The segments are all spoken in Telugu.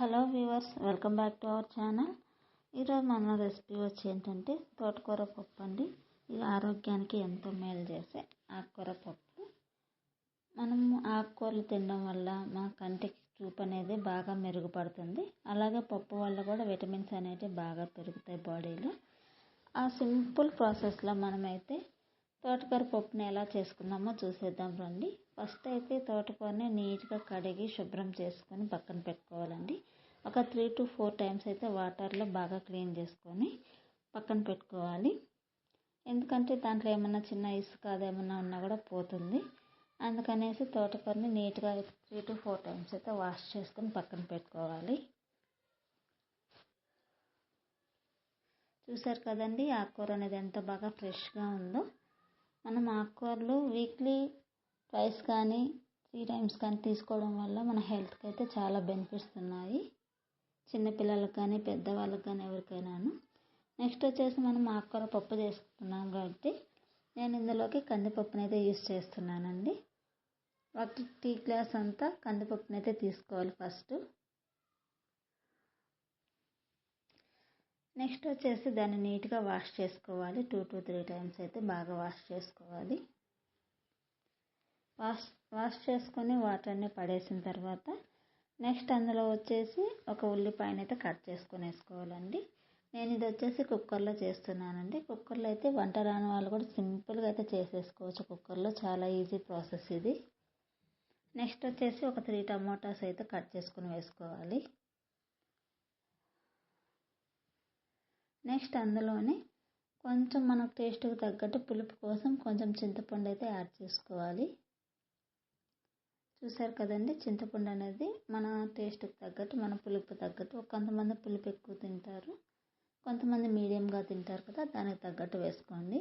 Hello viewers, welcome back to our channel. ఈరోజు మన రెసిపీ వచ్చి ఏంటంటే తోటకూర పప్పు అండి. ఇది ఆరోగ్యానికి ఎంతో మేలు చేసే ఆకుకూర పప్పు. మనం ఆకుకూరలు తినడం వల్ల మన కంటికి చూపు అనేది బాగా మెరుగుపడుతుంది. అలాగే పప్పు వల్ల కూడా విటమిన్స్ అనేవి బాగా పెరుగుతాయి బాడీలో. ఆ సింపుల్ ప్రాసెస్లో మనమైతే తోటకూర పప్పుని ఎలా చేసుకుందామో చూసేద్దాం రండి. ఫస్ట్ అయితే తోటకూరని నీట్గా కడిగి శుభ్రం చేసుకొని పక్కన పెట్టుకోవాలండి. ఒక 3 to 4 టైమ్స్ అయితే వాటర్లో బాగా క్లీన్ చేసుకొని పక్కన పెట్టుకోవాలి. ఎందుకంటే దాంట్లో ఏమన్నా చిన్న ఇసుక అదేమన్నా ఉన్నా కూడా పోతుంది. అందుకనేసి తోటకూరని నీట్గా 3 to 4 టైమ్స్ అయితే వాష్ చేసుకొని పక్కన పెట్టుకోవాలి. చూసారు కదండి, ఆకుకూర అనేది ఎంత బాగా ఫ్రెష్గా ఉందో. మనం ఆకుకూరలు వీక్లీ ట్వైస్ కానీ 3 టైమ్స్ కానీ తీసుకోవడం వల్ల మన హెల్త్కి అయితే చాలా బెనిఫిట్స్ ఉన్నాయి, చిన్నపిల్లలకు కానీ పెద్దవాళ్ళకి కానీ ఎవరికైనాను. నెక్స్ట్ వచ్చేసి మనం ఆకుకూర పప్పు చేసుకున్నాం కాబట్టి నేను ఇందులోకి కందిపప్పుని అయితే యూజ్ చేస్తున్నానండి. ఒక టీ గ్లాస్ అంతా కందిపప్పుని అయితే తీసుకోవాలి ఫస్ట్. నెక్స్ట్ వచ్చేసి దాన్ని నీట్గా వాష్ చేసుకోవాలి. 2 to 3 టైమ్స్ అయితే బాగా వాష్ చేసుకోవాలి. వాష్ చేసుకొని వాటర్ అన్ని పడేసిన తర్వాత నెక్స్ట్ అందులో వచ్చేసి ఒక ఉల్లిపాయని అయితే కట్ చేసుకొని వేసుకోవాలండి. నేను ఇది వచ్చేసి కుక్కర్లో చేస్తున్నానండి. కుక్కర్లో అయితే వంట రాని వాళ్ళు కూడా సింపుల్గా అయితే చేసేసుకోవచ్చు. కుక్కర్లో చాలా ఈజీ ప్రాసెస్ ఇది. నెక్స్ట్ వచ్చేసి ఒక 3 టమాటాస్ అయితే కట్ చేసుకొని వేసుకోవాలి. నెక్స్ట్ అందులోనే కొంచెం మన టేస్ట్కి తగ్గట్టు పులుపు కోసం కొంచెం చింతపండు అయితే యాడ్ చేసుకోవాలి. చూసారు కదండి, చింతపండు అనేది మన టేస్ట్కి తగ్గట్టు, మన పులుపు తగ్గట్టు. కొంతమంది పులుపు ఎక్కువ తింటారు, కొంతమంది మీడియంగా తింటారు కదా, దానికి తగ్గట్టు వేసుకోండి.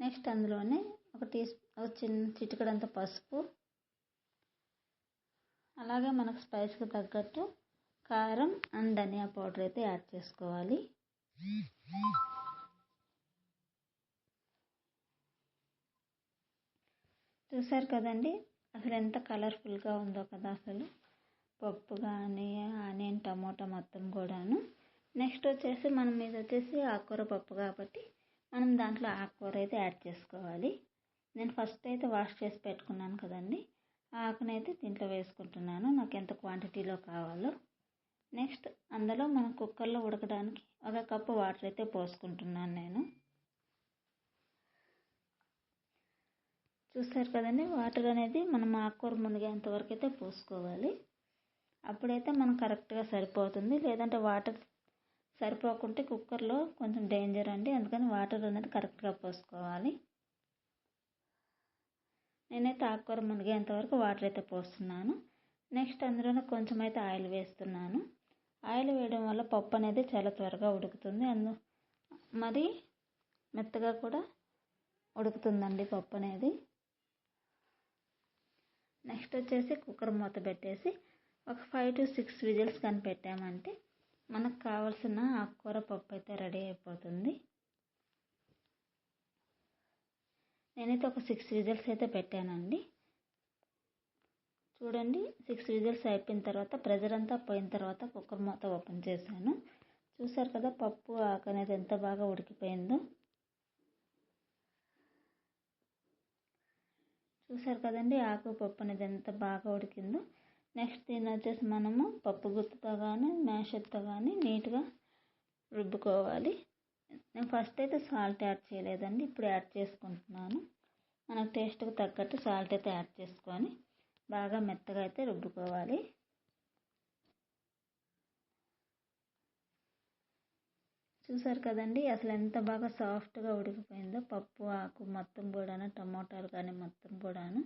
నెక్స్ట్ అందులోనే ఒక చిన్న చిటికెడంత పసుపు, అలాగే మనకు స్పైస్కి తగ్గట్టు కారం అండ్ ధనియా పౌడర్ అయితే యాడ్ చేసుకోవాలి. చూసారు కదండి, అసలు ఎంత కలర్ఫుల్గా ఉందో కదా అసలు పప్పు కానీ ఆనియన్ టమోటా మొత్తం కూడాను. నెక్స్ట్ వచ్చేసి మనం ఇది వచ్చేసి ఆకుకూర పప్పు కాబట్టి మనం దాంట్లో ఆకుకూర అయితే యాడ్ చేసుకోవాలి. నేను ఫస్ట్ అయితే వాష్ చేసి పెట్టుకున్నాను కదండి, ఆ ఆకునైతే దీంట్లో వేసుకుంటున్నాను నాకు ఎంత క్వాంటిటీలో కావాలో. నెక్స్ట్ అందులో మనం కుక్కర్లో ఉడకడానికి 1 కప్పు వాటర్ అయితే పోసుకుంటున్నాను నేను. చూస్తారు కదండి, వాటర్ అనేది మనం ఆకుకూర మునిగేంత వరకు అయితే పోసుకోవాలి. అప్పుడైతే మనం కరెక్ట్గా సరిపోతుంది. లేదంటే వాటర్ సరిపోకుంటే కుక్కర్లో కొంచెం డేంజర్ అండి. అందుకని వాటర్ అనేది కరెక్ట్గా పోసుకోవాలి. నేనైతే ఆకుకూర మునిగేంత వరకు వాటర్ అయితే పోస్తున్నాను. నెక్స్ట్ అందులోనే కొంచెం అయితే ఆయిల్ వేస్తున్నాను. ఆయిల్ వేయడం వల్ల పప్పు అనేది చాలా త్వరగా ఉడుకుతుంది. మరి మెత్తగా కూడా ఉడుకుతుందండి పప్పు అనేది. నెక్స్ట్ వచ్చేసి కుక్కర్ మూత పెట్టేసి ఒక 5 to 6 విజిల్స్ కానీ పెట్టామంటే మనకు కావాల్సిన ఆకుకూర పప్పు అయితే రెడీ అయిపోతుంది. నేనైతే ఒక 6 విజిల్స్ అయితే పెట్టానండి. చూడండి, 6 విజిల్స్ అయిపోయిన తర్వాత ప్రెజర్ అంతా పోయిన తర్వాత కుక్కర్ మూత ఓపెన్ చేశాను. చూసారు కదా, పప్పు ఆకు అనేది ఎంత బాగా ఉడికిపోయిందో. చూసారు కదండి, ఆకు పప్పు అనేది ఎంత బాగా ఉడికిందో. నెక్స్ట్ దీన్ని వచ్చేసి మనము పప్పు గుత్తుతో కానీ మ్యాషర్తో కానీ నీట్గా రుబ్బుకోవాలి. నేను ఫస్ట్ అయితే సాల్ట్ యాడ్ చేయలేదండి, ఇప్పుడు యాడ్ చేసుకుంటున్నాను. మనకు టేస్ట్కి తగ్గట్టు సాల్ట్ అయితే యాడ్ చేసుకొని బాగా మెత్తగా అయితే రుబ్బుకోవాలి. చూసారు కదండి, అసలు ఎంత బాగా సాఫ్ట్గా ఉడికిపోయిందో పప్పు ఆకు మొత్తం కూడాను, టమోటాలు కానీ మొత్తం కూడాను.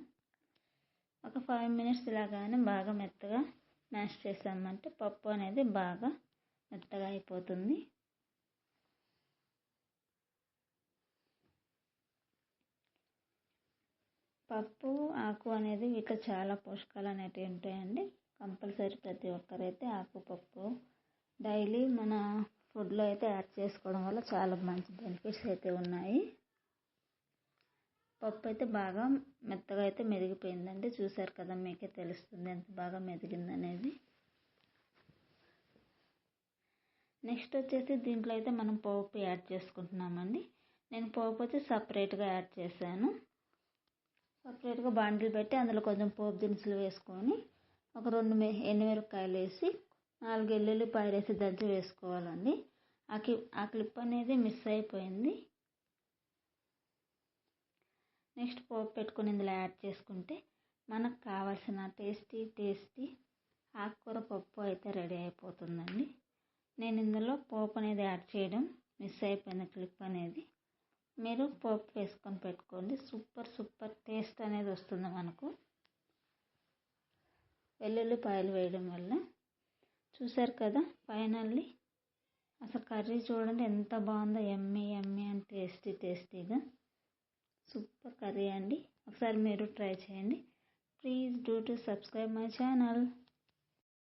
ఒక 5 minutes ఇలాగానే బాగా మెత్తగా మ్యాష్ చేసామంటే పప్పు అనేది బాగా మెత్తగా అయిపోతుంది. పప్పు ఆకు అనేది వీటిలో చాలా పోషకాలు అనేటివి ఉంటాయండి. కంపల్సరీ ప్రతి ఒక్కరైతే ఆకు పప్పు డైలీ మన ఫుడ్లో అయితే యాడ్ చేసుకోవడం వల్ల చాలా మంచి బెనిఫిట్స్ అయితే ఉన్నాయి. పప్పు అయితే బాగా మెత్తగా అయితే మెదిగిపోయిందండి. చూసారు కదా, మీకే తెలుస్తుంది ఎంత బాగా మెదిగిందనేది. నెక్స్ట్ వచ్చేసి దీంట్లో అయితే మనం పోపు యాడ్ చేసుకుంటున్నామండి. నేను పోపు వచ్చి సపరేట్గా యాడ్ చేశాను. సపరేట్గా బాండిల్ పెట్టి అందులో కొంచెం పోపు దినుసులు వేసుకొని ఒక 2 ఎండుమిరపకాయలు వేసి 4 ఎల్లుల్లిపాయలు వేసి దంచి వేసుకోవాలండి. ఆ క్లిప్ అనేది మిస్ అయిపోయింది. నెక్స్ట్ పోపు పెట్టుకుని ఇందులో యాడ్ చేసుకుంటే మనకు కావాల్సిన టేస్టీ ఆకుకూర పప్పు అయితే రెడీ అయిపోతుందండి. నేను ఇందులో పోపు అనేది యాడ్ చేయడం మిస్ అయిపోయింది, క్లిప్ అనేది. మీరు పోపు వేసుకొని పెట్టుకోండి. సూపర్ టేస్ట్ అనేది వస్తుంది మనకు వెల్లుల్లిపాయలు వేయడం వల్ల. చూసారు కదా ఫైనల్లీ అసలు కర్రీ చూడండి ఎంత బాగుందో, యమ్మీ అండ్ టేస్టీగా సూపర్ కర్రీ అండి. ఒకసారి మీరు ట్రై చేయండి. Please do to subscribe my channel.